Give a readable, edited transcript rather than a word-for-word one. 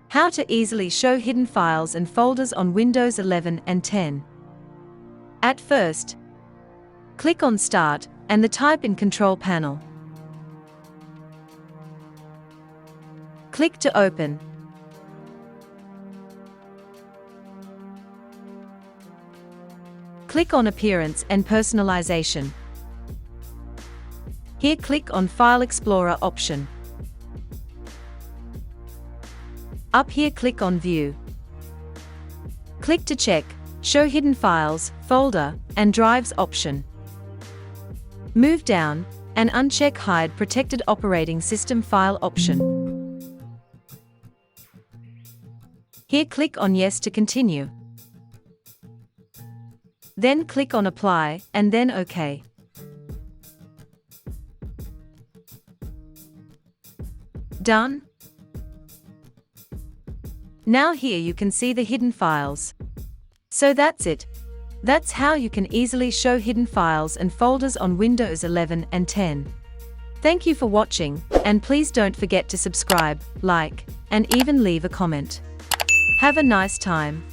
How to easily show hidden files and folders on Windows 11 and 10. At first, click on Start and the Type in Control panel. Click to open. Click on Appearance and Personalization. Here click on File Explorer option. Up here click on View. Click to check Show Hidden Files, Folder, and Drives option. Move down and uncheck Hide Protected Operating System File option. Here click on Yes to continue. Then click on Apply and then OK. Done. Now here you can see the hidden files. So that's it. That's how you can easily show hidden files and folders on Windows 11 and 10. Thank you for watching, and please don't forget to subscribe, like, and even leave a comment. Have a nice time.